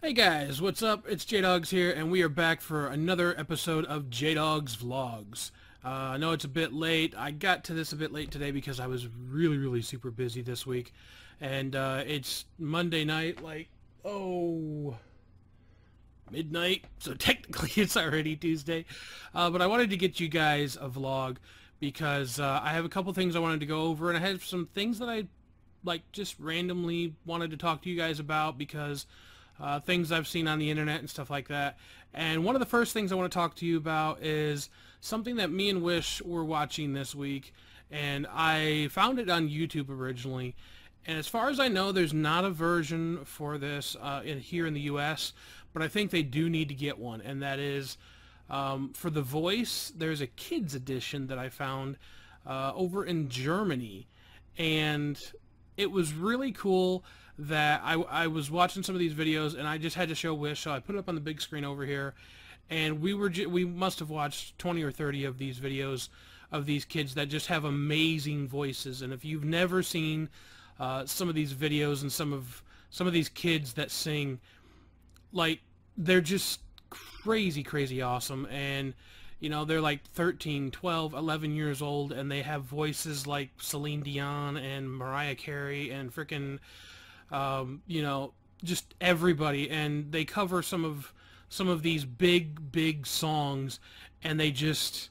Hey guys, what's up? It's JDawgs here, and we are back for another episode of JDawgs Vlogs. I know it's a bit late. I got to this a bit late today because I was really super busy this week. And it's Monday night, midnight, so technically it's already Tuesday. But I wanted to get you guys a vlog because I have a couple things I wanted to go over, and I have some things that I just randomly wanted to talk to you guys about because things I've seen on the internet and stuff like that. And one of the first things I want to talk to you about is something that me and Wish were watching this week, and I found it on YouTube originally. And as far as I know, there's not a version for this here in the US, but I think they do need to get one, and that is for The Voice. There's a kids edition that I found over in Germany, and it was really cool that I was watching some of these videos, and I just had to show Wish, so I put it up on the big screen over here, and we must have watched 20 or 30 of these videos of these kids that just have amazing voices. And if you've never seen some of these videos and some of these kids that sing, they're just crazy awesome. And you know, they're like 13, 12, 11 years old, and they have voices like Celine Dion and Mariah Carey and frickin' you know, just everybody. And they cover some of these big songs, and they just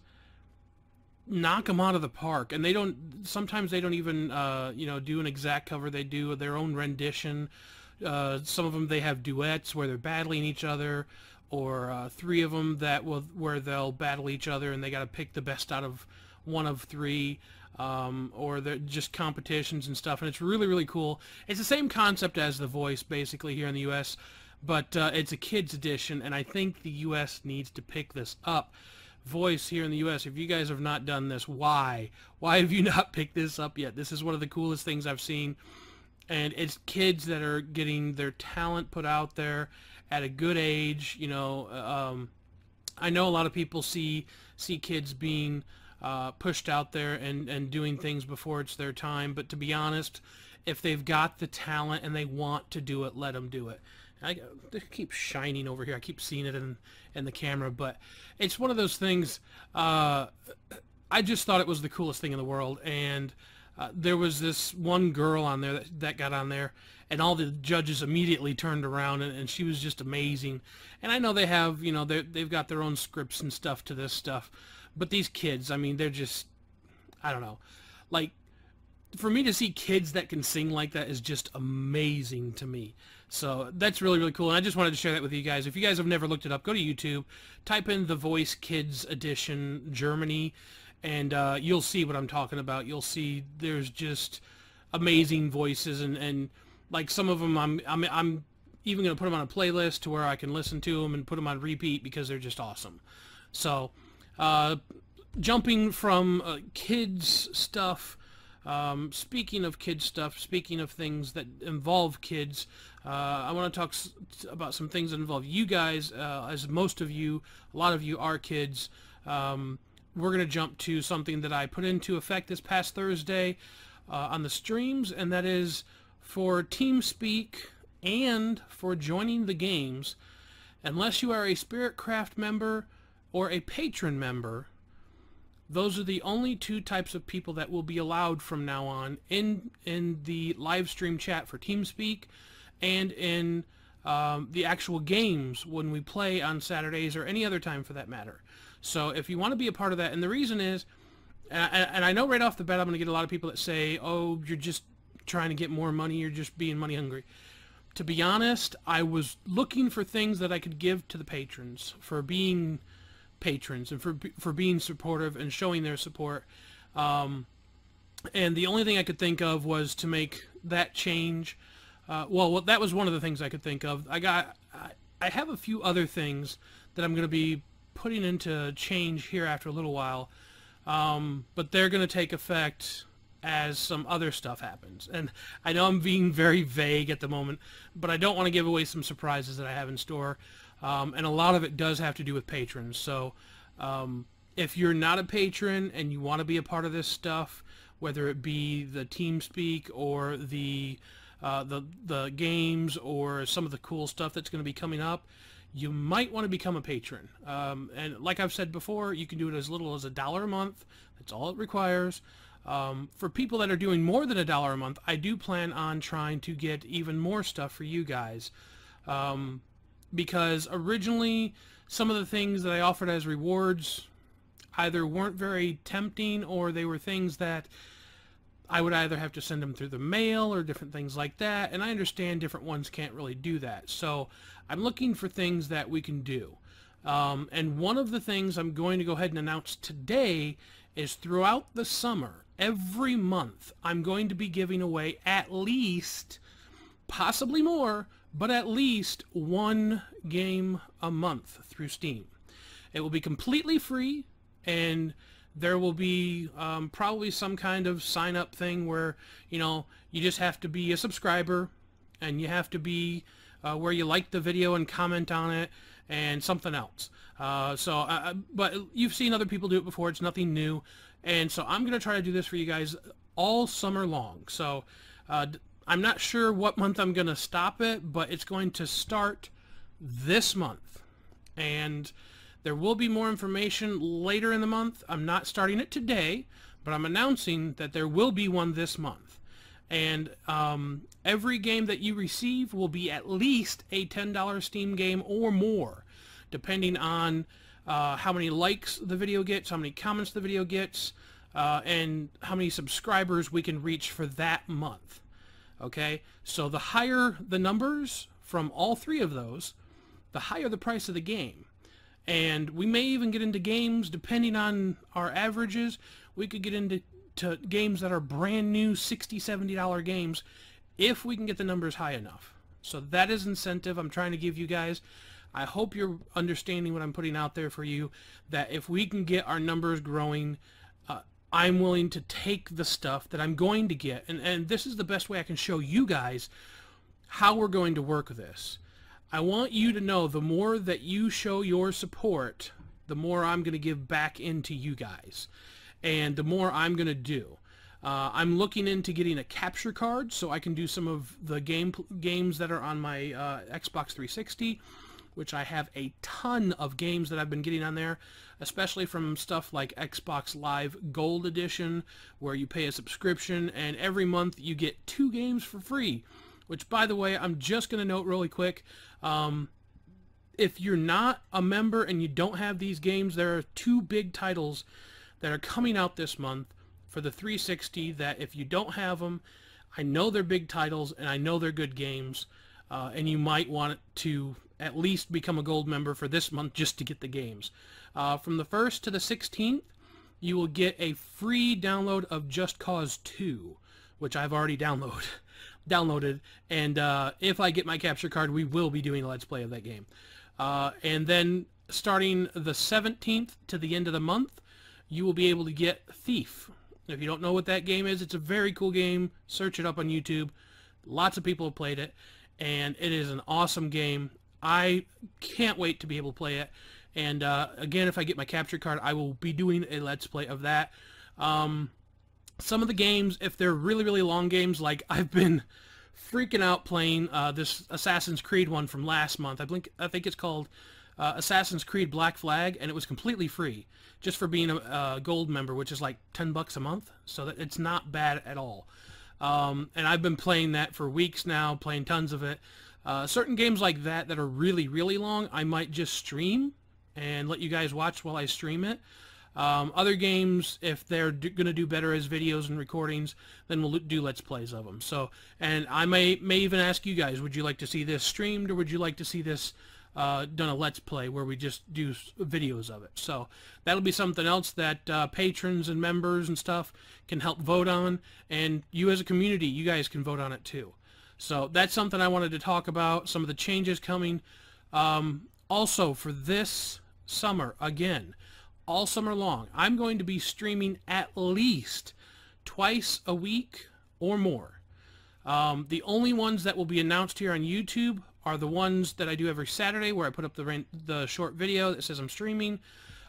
knock them out of the park. And sometimes they don't even you know, do an exact cover. They do their own rendition. Some of them, they have duets where they're battling each other, or three of them where they'll battle each other, and they got to pick the best out of one of three, or they're just competitions and stuff. And it's really cool. It's the same concept as The Voice basically here in the US, but it's a kids edition, and I think the US needs to pick this up. Voice here in the US, if you guys have not done this, why have you not picked this up yet? This is one of the coolest things I've seen, and it's kids that are getting their talent put out there at a good age. You know, I know a lot of people see kids being pushed out there and doing things before it's their time, but to be honest, if they've got the talent and they want to do it, let them do it. They keep shining over here. I keep seeing it in the camera, but it's one of those things. I just thought it was the coolest thing in the world, and there was this one girl on there that got on there, and all the judges immediately turned around, and she was just amazing. And I know they have, you know, they've got their own scripts and stuff to this stuff, but these kids, I mean, they're just, I don't know, like, for me to see kids that can sing like that is just amazing to me. So that's really cool, and I just wanted to share that with you guys. If you guys have never looked it up, go to YouTube, type in The Voice Kids Edition Germany, and you'll see what I'm talking about. You'll see there's just amazing voices, and like some of them I'm even gonna put them on a playlist to where I can listen to them and put them on repeat because they're just awesome. So jumping from kids stuff, speaking of kids stuff, speaking of things that involve kids, I want to talk about some things that involve you guys, as most of you, a lot of you are kids. We're going to jump to something that I put into effect this past Thursday on the streams, and that is for TeamSpeak and for joining the games. Unless you are a Spiritcraft member or a patron member, those are the only two types of people that will be allowed from now on in the live stream chat for TeamSpeak, and in the actual games when we play on Saturdays or any other time for that matter. So if you want to be a part of that, and the reason is, and I know right off the bat I'm going to get a lot of people that say, oh, you're just trying to get more money, you're just being money hungry. To be honest, I was looking for things that I could give to the patrons for being patrons and for being supportive and showing their support. And the only thing I could think of was to make that change. Well, that was one of the things I could think of. I have a few other things that I'm going to be putting into change here after a little while, but they're going to take effect as some other stuff happens. And I know I'm being very vague at the moment, but I don't want to give away some surprises that I have in store, and a lot of it does have to do with patrons. So if you're not a patron and you want to be a part of this stuff, whether it be the TeamSpeak or the the games or some of the cool stuff that's going to be coming up, you might want to become a patron. And like I've said before, you can do it as little as $1 a month. That's all it requires. For people that are doing more than $1 a month, I do plan on trying to get even more stuff for you guys. Because originally, some of the things that I offered as rewards either weren't very tempting, or they were things that I would either have to send them through the mail or different things like that, and I understand different ones can't really do that. So I'm looking for things that we can do. And one of the things I'm going to go ahead and announce today is throughout the summer, every month, I'm going to be giving away at least, possibly more, but at least one game a month through Steam. It will be completely free, and there will be probably some kind of sign-up thing where, you know, you just have to be a subscriber, and you have to be where you like the video and comment on it, and something else. But you've seen other people do it before. It's nothing new. And so I'm going to try to do this for you guys all summer long. So I'm not sure what month I'm going to stop it, but it's going to start this month. And there will be more information later in the month. I'm not starting it today, but I'm announcing that there will be one this month. And every game that you receive will be at least a $10 Steam game or more, depending on how many likes the video gets, how many comments the video gets, and how many subscribers we can reach for that month. Okay? So the higher the numbers from all three of those, the higher the price of the game. And we may even get into games, depending on our averages, we could get into games that are brand new $60, $70 games if we can get the numbers high enough. So that is incentive I'm trying to give you guys. I hope you're understanding what I'm putting out there for you, that if we can get our numbers growing, I'm willing to take the stuff that I'm going to get. And this is the best way I can show you guys how we're going to work this. I want you to know the more that you show your support, the more I'm going to give back into you guys. And the more I'm going to do. I'm looking into getting a capture card so I can do some of the games that are on my Xbox 360, which I have a ton of games that I've been getting on there, especially from stuff like Xbox Live Gold Edition, where you pay a subscription and every month you get 2 games for free. Which, by the way, I'm just going to note really quick, if you're not a member and you don't have these games, there are 2 big titles that are coming out this month for the 360 that if you don't have them, I know they're big titles and I know they're good games, and you might want to at least become a gold member for this month just to get the games. From the 1st to the 16th, you will get a free download of Just Cause 2, which I've already downloaded, and if I get my capture card, we will be doing a Let's Play of that game. And then starting the 17th to the end of the month, you will be able to get Thief. If you don't know what that game is, it's a very cool game. Search it up on YouTube. Lots of people have played it, and it is an awesome game. I can't wait to be able to play it. And again, if I get my capture card, I will be doing a Let's Play of that. Some of the games, if they're really, really long games, like I've been freaking out playing this Assassin's Creed one from last month. I think it's called Assassin's Creed Black Flag, and it was completely free, just for being a gold member, which is like $10 a month, so that it's not bad at all. And I've been playing that for weeks now, playing tons of it. Certain games like that that are really, really long, I might just stream and let you guys watch while I stream it. Other games, if they're going to do better as videos and recordings, then we'll do Let's Plays of them. So, and I may even ask you guys, would you like to see this streamed, or would you like to see this done a Let's Play where we just do videos of it? So that'll be something else that patrons and members and stuff can help vote on, and you as a community, you guys can vote on it too. So that's something I wanted to talk about, some of the changes coming. Also, for this summer, again, all summer long, I'm going to be streaming at least twice a week or more. The only ones that will be announced here on YouTube are the ones that I do every Saturday, where I put up the short video that says I'm streaming.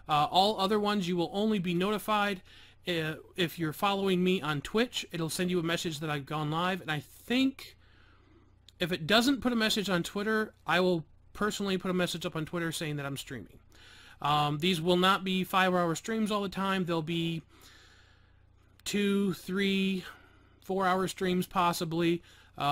All other ones, you will only be notified if you're following me on Twitch. It'll send you a message that I've gone live, and I think If it doesn't put a message on Twitter, I will personally put a message up on Twitter saying that I'm streaming. These will not be 5-hour streams all the time. They'll be 2, 3, 4-hour streams possibly.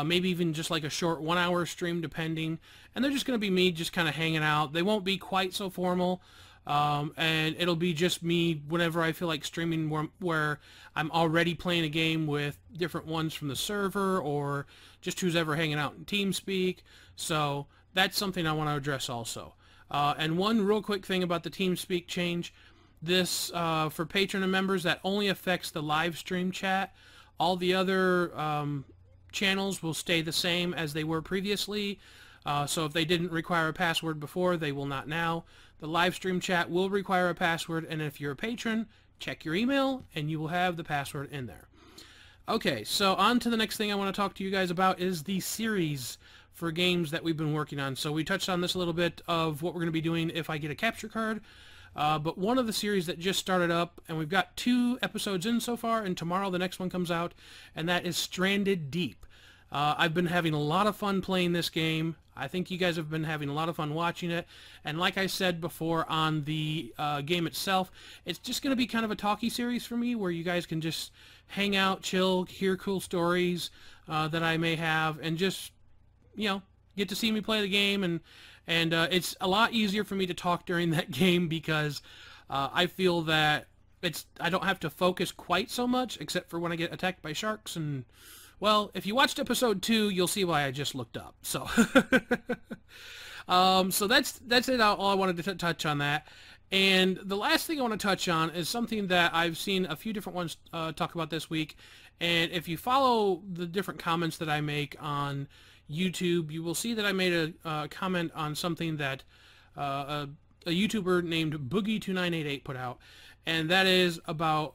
Maybe even just like a short 1-hour stream depending. And they're just going to be me just kind of hanging out. They won't be quite so formal. And it'll be just me whenever I feel like streaming where I'm already playing a game with different ones from the server or just who's ever hanging out in TeamSpeak. So that's something I want to address also. And one real quick thing about the TeamSpeak change. This, for patron and members, that only affects the live stream chat. All the other channels will stay the same as they were previously. So if they didn't require a password before, they will not now. The live stream chat will require a password, and if you're a patron, check your email, and you will have the password in there. Okay, so on to the next thing I want to talk to you guys about is the series for games that we've been working on. So we touched on this a little bit of what we're going to be doing if I get a capture card. But one of the series that just started up, and we've got 2 episodes in so far, and tomorrow the next one comes out, and that is Stranded Deep. I've been having a lot of fun playing this game. I think you guys have been having a lot of fun watching it. And like I said before on the game itself, it's just going to be kind of a talky series for me where you guys can just hang out, chill, hear cool stories that I may have, and just, you know, get to see me play the game. And it's a lot easier for me to talk during that game because I feel that I don't have to focus quite so much, except for when I get attacked by sharks. And well, if you watched episode 2, you'll see why I just looked up. So, so that's it. All I wanted to touch on that. And the last thing I want to touch on is something that I've seen a few different ones talk about this week. And if you follow the different comments that I make on YouTube, you will see that I made a comment on something that a YouTuber named Boogie2988 put out, and that is about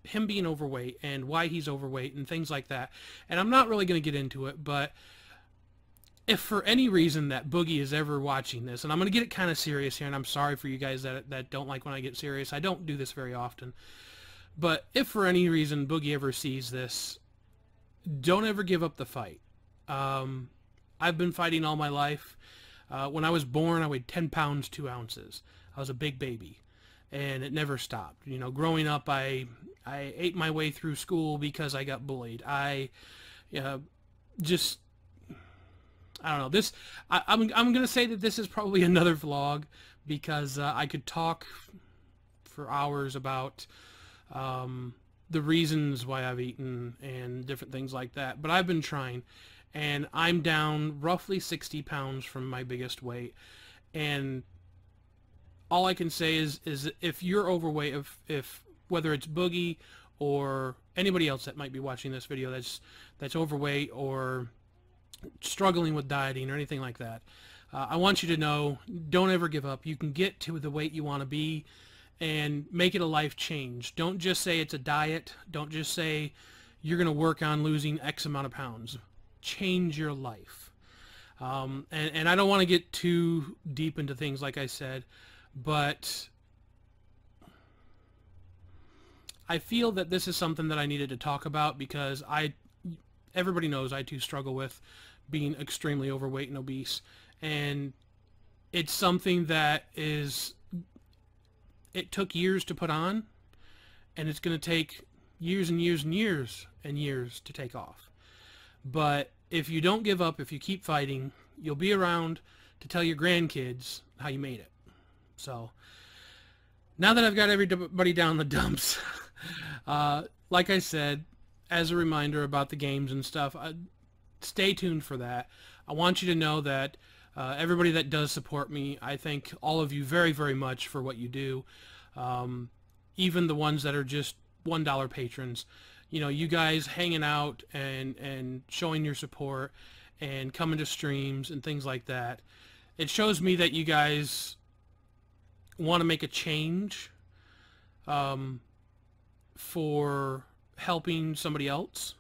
him being overweight and why he's overweight and things like that. And I'm not really going to get into it, but if for any reason that Boogie is ever watching this, and I'm going to get it kind of serious here, and I'm sorry for you guys that don't like when I get serious. I don't do this very often. But if for any reason Boogie ever sees this, don't ever give up the fight. I've been fighting all my life. When I was born, I weighed 10 pounds, 2 ounces. I was a big baby, and it never stopped. You know, growing up, I ate my way through school because I got bullied. I don't know. I'm going to say that this is probably another vlog because I could talk for hours about the reasons why I've eaten and different things like that. But I've been trying, and I'm down roughly 60 pounds from my biggest weight. And all I can say is if you're overweight, if whether it's Boogie or anybody else that might be watching this video that's overweight or struggling with dieting or anything like that, I want you to know, don't ever give up. You can get to the weight you want to be and make it a life change. Don't just say it's a diet. Don't just say you're going to work on losing X amount of pounds. Change your life. And I don't want to get too deep into things, like I said, but I feel that this is something that I needed to talk about because everybody knows I too struggle with being extremely overweight and obese, and it's something that it took years to put on, and it's going to take years and years and years and years to take off. But if you don't give up, if you keep fighting, you'll be around to tell your grandkids how you made it. So now that I've got everybody down in the dumps, like I said, as a reminder about the games and stuff, stay tuned for that. I want you to know that everybody that does support me, I thank all of you very, very much for what you do. Even the ones that are just $1 patrons. You know, you guys hanging out and showing your support and coming to streams and things like that. It shows me that you guys want to make a change for helping somebody else,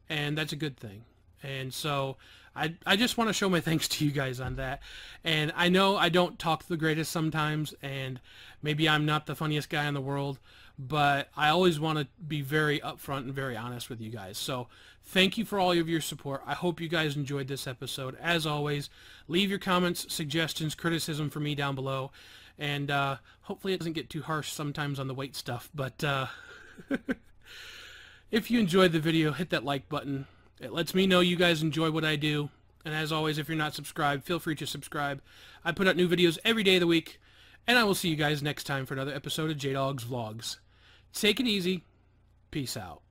and that's a good thing. And so I just want to show my thanks to you guys on that. And I know I don't talk the greatest sometimes, and maybe I'm not the funniest guy in the world, but I always want to be very upfront and very honest with you guys. So thank you for all of your support. I hope you guys enjoyed this episode. As always, leave your comments, suggestions, criticism for me down below, and hopefully it doesn't get too harsh sometimes on the weight stuff, but if you enjoyed the video, hit that like button. It lets me know you guys enjoy what I do. And as always, if you're not subscribed, feel free to subscribe. I put out new videos every day of the week. And I will see you guys next time for another episode of JDawgs Vlogs. Take it easy. Peace out.